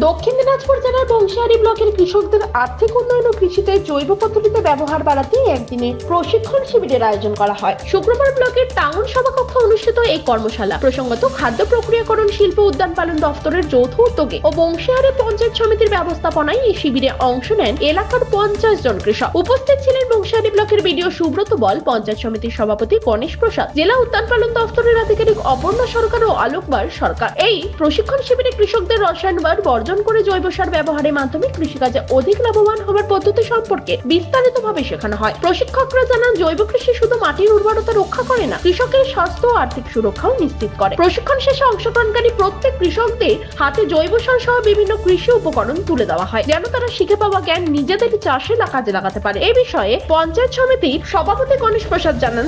দক্ষিণ দিনাজপুর জেলার বংশিয়ারি ব্লকের কৃষকদের আর্থিক উন্নয়ন ও কৃষিতে জৈব পদ্ধতিতে ব্যবহার বাড়াতে একদিনে প্রশিক্ষণ শিবিরের আয়োজন করা হয়। শুক্রবার ব্লকের টাউন সভাকক্ষে অনুষ্ঠিত এই কর্মশালা প্রসঙ্গত খাদ্য প্রক্রিয়াকরণ শিল্প উদ্যান পালন দফতরের যৌথ উদ্যোগে ও বংশিয়ারি পঞ্চায়েত সমিতির ব্যবস্থাপনায় এই শিবিরে অংশ নেন এলাকার 50 জন কৃষক। উপস্থিত ছিলেন বংশিয়ারি ব্লকের বিডিও সুব্রত বল, পঞ্চায়েত সমিতির সভাপতি গণেশ প্রসাদ, জেলা উদ্যান পালন দফতরের আধিকারিক অপর্ণা সরকার ও আলোকবার সরকার। এই প্রশিক্ষণ শিবিরে কৃষকদের রসায়ন বর্জন করে জৈব সার ব্যবহারের মাধ্যমে কৃষিকাজে অধিক লাভবান হওয়ার পদ্ধতি সম্পর্কে বিস্তারিতভাবে শেখানো হয়। প্রশিক্ষকরা জানান, জৈব কৃষি শুধু মাটির উর্বরতা রক্ষা করে না, কৃষকের স্বাস্থ্য ও আর্থিক সুরক্ষাও নিশ্চিত করে। প্রশিক্ষণ শেষে অংশগ্রহণকারী প্রত্যেক কৃষকদের হাতে জৈব সার সহ বিভিন্ন কৃষি উপকরণ তুলে দেওয়া হয়, যেন তারা শিখে পাওয়া জ্ঞান নিজেদের চাষে কাজে লাগাতে পারে। এই বিষয়ে পঞ্চায়েত সমিতির সভাপতি গণেশ প্রসাদ জানান,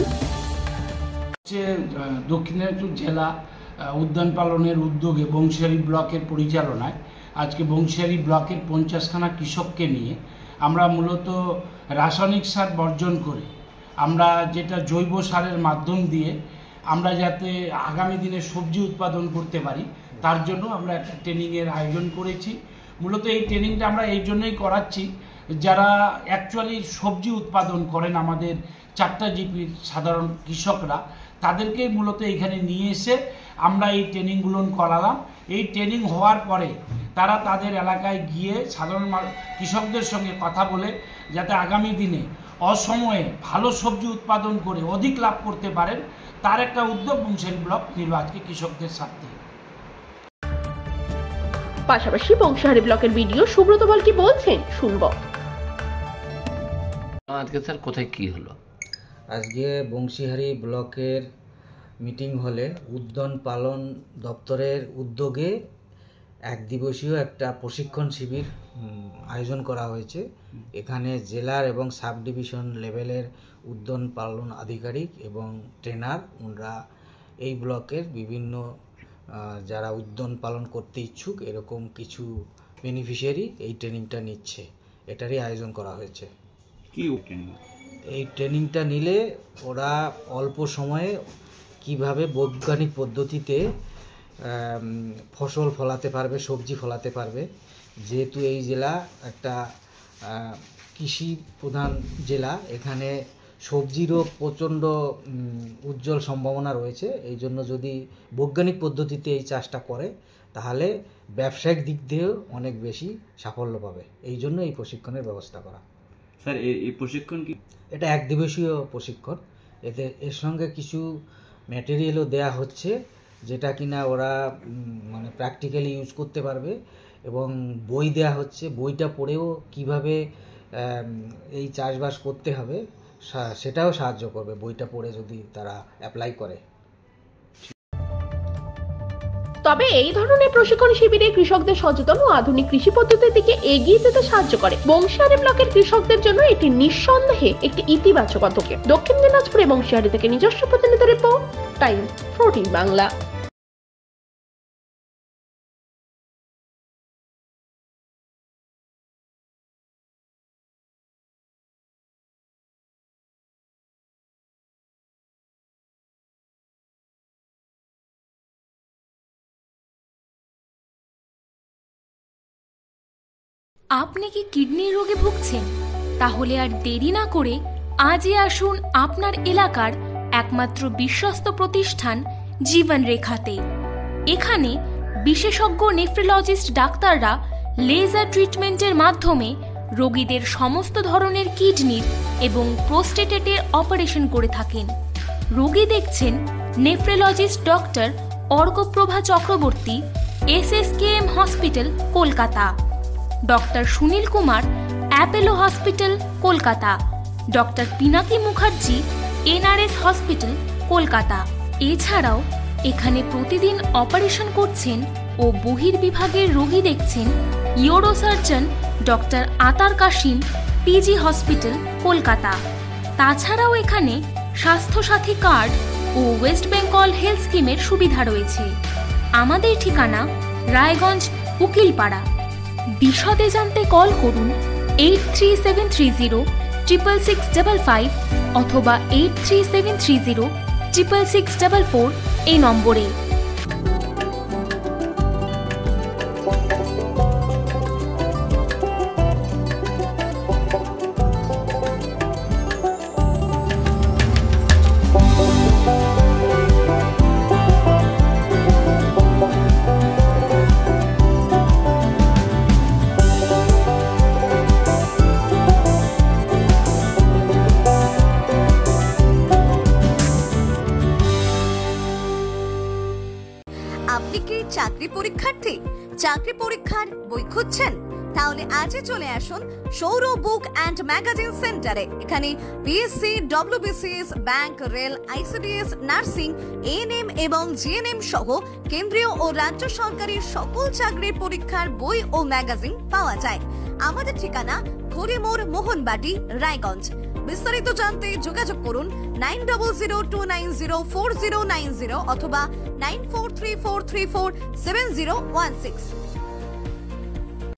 দক্ষিণ দিনাজপুর জেলা উদ্যান পালনের উদ্যোগে বংশিয়ারি ব্লকের পরিচালনায় আজকে বংশিয়ারি ব্লকের 50খানা কৃষককে নিয়ে আমরা মূলত রাসায়নিক সার বর্জন করে আমরা যেটা জৈব সারের মাধ্যম দিয়ে আমরা যাতে আগামী দিনে সবজি উৎপাদন করতে পারি তার জন্য আমরা একটা ট্রেনিংয়ের আয়োজন করেছি। মূলত এই ট্রেনিংটা আমরা এই জন্যই করাচ্ছি, যারা অ্যাকচুয়ালি সবজি উৎপাদন করেন আমাদের 4টা জিপির সাধারণ কৃষকরা, তাদেরকেই মূলত এখানে নিয়ে এসে আমরা এই ট্রেনিংগুলো করালাম। এই ট্রেনিং হওয়ার পরে তারা তাদের এলাকায় গিয়ে সাধারণ কৃষকদের সঙ্গে কথা বলে যাতে আগামী দিনে অসময়ে ভালো সবজি উৎপাদন করে অধিক লাভ করতে পারেন, তার একটা উদ্যোগ বংশিয়ারি ব্লক নিল আজকে কৃষকদের স্বার্থে। পাশাপাশি বংশিয়ারি ব্লকের বিডিও সুব্রত বল কি বলছেন শুনব। আজকে স্যার কোথায় কি হলো? আজকে বংশিয়ারি ব্লকের মিটিং হলে উদ্যান পালন দপ্তরের উদ্যোগে এক দিবসীয় একটা প্রশিক্ষণ শিবির আয়োজন করা হয়েছে। এখানে জেলার এবং সাব ডিভিশন লেভেলের উদ্যান পালন আধিকারিক এবং ট্রেনার ওনারা এই ব্লকের বিভিন্ন যারা উদ্যান পালন করতে ইচ্ছুক এরকম কিছু বেনিফিশিয়ারি এই ট্রেনিংটা নিচ্ছে, এটারই আয়োজন করা হয়েছে। কি ট্রেনিং? এই ট্রেনিংটা নিলে ওরা অল্প সময়ে কিভাবে বৈজ্ঞানিক পদ্ধতিতে ফসল ফলাতে পারবে, সবজি ফলাতে পারবে। যেহেতু এই জেলা একটা কৃষি প্রধান জেলা, এখানে সবজিরও প্রচণ্ড উজ্জ্বল সম্ভাবনা রয়েছে। এই জন্য যদি বৈজ্ঞানিক পদ্ধতিতে এই চাষটা করে তাহলে ব্যবসায়িক দিক দিয়েও অনেক বেশি সাফল্য পাবে। এই জন্য এই প্রশিক্ষণের ব্যবস্থা করা। স্যার এই প্রশিক্ষণ কি? এটা এক দিবসীয় প্রশিক্ষণ। এর সঙ্গে কিছু ম্যাটেরিয়ালও দেয়া হচ্ছে যেটা কিনা ওরা মানে প্র্যাকটিক্যালি ইউজ করতে পারবে, এবং বই দেয়া হচ্ছে, বইটা পড়েও কিভাবে এই চাষবাস করতে হবে সেটাও সাহায্য করবে বইটা পড়ে যদি তারা অ্যাপ্লাই করে। তবে এই ধরনের প্রশিক্ষণ শিবিরে কৃষকদের সচেতন ও আধুনিক কৃষি পদ্ধতির দিকে এগিয়ে যেতে সাহায্য করে। বংশিয়ারি ব্লকের কৃষকদের জন্য এটি নিঃসন্দেহে একটি ইতিবাচক পদক্ষেপ। দক্ষিণ দিনাজপুর এবং বংশিয়ারি থেকে নিজস্ব প্রতিনিধি রিপোর্ট, টাইম 14 বাংলা। আপনি কি কিডনির রোগে ভুগছেন? তাহলে আর দেরি না করে আজই আসুন আপনার এলাকার একমাত্র বিশ্বস্ত প্রতিষ্ঠান জীবন রেখাতে। এখানে বিশেষজ্ঞ নেফ্রোলজিস্ট ডাক্তাররা লেজার ট্রিটমেন্টের মাধ্যমে রোগীদের সমস্ত ধরনের কিডনির এবং প্রোস্টেটেটের অপারেশন করে থাকেন। রোগী দেখছেন nephrologist doctor Arkaprabha Chakraborty, SSKM hospital, Kolkata. Doctor Sunil Kumar, Apollo hospital, Kolkata. Doctor Pinaki Mukherjee, NRS hospital, Kolkata. এছাড়াও এখানে প্রতিদিন অপারেশন করছেন ও বহির্বিভাগের রোগী দেখছেন ইউরোসার্জন ডক্টর আতার কাশিম, PG হসপিটাল, কলকাতা। তাছাড়াও এখানে স্বাস্থ্যসাথী কার্ড ও ওয়েস্ট বেঙ্গল হেলথ স্কিমের সুবিধা রয়েছে। আমাদের ঠিকানা রায়গঞ্জ, উকিলপাড়া। বিশদে জানতে কল করুন 8373066655 অথবা 8373066644 এই নম্বরে। আপনি কি চাকরি পরীক্ষার্থী? চাকরি পরীক্ষার বই খুঁজছেন? তাহলে আজই চলে আসুন সৌর বুক অ্যান্ড ম্যাগাজিন সেন্টারে। এখানে PSC, WBCS, bank, rail, ICDS, nursing, ANM এবং জিএনএম সহ কেন্দ্রীয় ও রাজ্য সরকারি সকল চাকরির পরীক্ষার বই ও ম্যাগাজিন পাওয়া যায়। আমাদের ঠিকানা খড়িমোড়, মোহনবাটি, রায়গঞ্জ। বিস্তারিত জানতে যোগাযোগ করুন 9002904090 অথবা 9434347016।